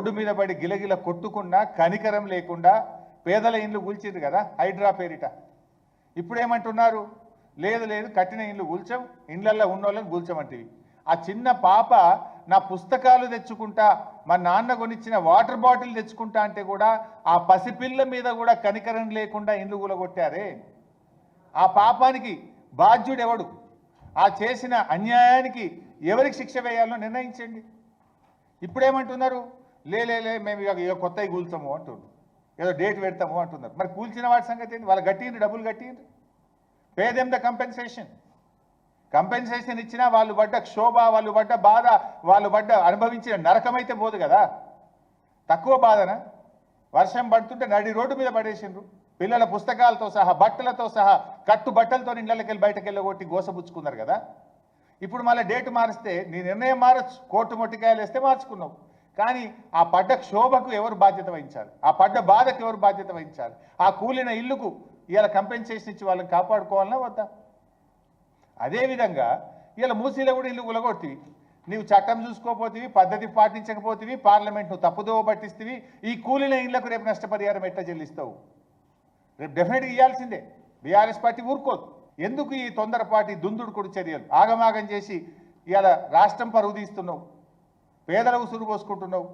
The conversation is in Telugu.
రోడ్డు మీద పడి గిలగిల కొట్టుకున్నా కనికరం లేకుండా పేదల ఇండ్లు కూల్చింది కదా హైడ్రా పేరిట. ఇప్పుడేమంటున్నారు, లేదు లేదు కట్టిన ఇండ్లు కూల్చాం, ఇండ్లల్లో ఉన్నోళ్ళని కూల్చమంటివి. ఆ చిన్న పాప నా పుస్తకాలు తెచ్చుకుంటా, మా నాన్న కొనిచ్చిన వాటర్ బాటిల్ తెచ్చుకుంటా అంటే కూడా ఆ పసిపిల్ల మీద కూడా కనికరం లేకుండా ఇండ్లు కూలగొట్టారే. ఆ పాపానికి బాధ్యుడెవడు? ఆ చేసిన అన్యాయానికి ఎవరికి శిక్ష వేయాలో నిర్ణయించండి. ఇప్పుడేమంటున్నారు, లేలే మేము ఇక కొత్తవి కూల్చాము అంటున్నారు, ఏదో డేట్ పెడతాము అంటున్నారు. మరి కూల్చిన వాటి సంగతి ఏంటి? వాళ్ళు కట్టిండ్రు, డబ్బులు కట్టిండ్రు. పే దెమ్ ద కంపెన్సేషన్ ఇచ్చినా వాళ్ళు పడ్డ క్షోభ, వాళ్ళు పడ్డ బాధ, వాళ్ళు అనుభవించిన నరకమైతే పోదు కదా. తక్కువ బాధన? వర్షం పడుతుంటే నడి రోడ్డు మీద పడేసిండ్రు, పిల్లల పుస్తకాలతో సహా బట్టలతో సహా కట్టు బట్టలతో ఇళ్ళకి వెళ్ళి బయటకు వెళ్ళగొట్టి గోసపుచ్చుకున్నారు కదా. ఇప్పుడు మళ్ళీ డేట్ మారిస్తే నీ నిర్ణయం మారచ్చు, కోర్టు మొట్టికాయలు వేస్తే మార్చుకున్నావు. కానీ ఆ పడ్డ క్షోభకు ఎవరు బాధ్యత వహించాలి? ఆ పడ్డ బాధకు ఎవరు బాధ్యత వహించాలి? ఆ కూలిన ఇల్లుకు ఇవాళ కంపెన్సేషన్ ఇచ్చి వాళ్ళని కాపాడుకోవాలన్నా వద్దా? అదేవిధంగా ఇలా మూసీలో కూడా ఇల్లు కూలగొట్టివి, నీవు చట్టం చూసుకోపోతివి, పద్ధతి పాటించకపోతివి, పార్లమెంట్ను తప్పుదోవ పట్టిస్తేవి. ఈ కూలిన ఇళ్లకు రేపు నష్టపరిహారం ఎట్లా చెల్లిస్తావు? రేపు డెఫినెట్గా ఇవ్వాల్సిందే. బీఆర్ఎస్ పార్టీ ఊరుకోదు. ఎందుకు ఈ తొందరపాటి దుందుడుకుడు చర్యలు? ఆగమాగం చేసి ఇవాళ రాష్ట్రం పరువు తీస్తున్నావు, పేదల ఉసురు పోసుకుంటున్నావు.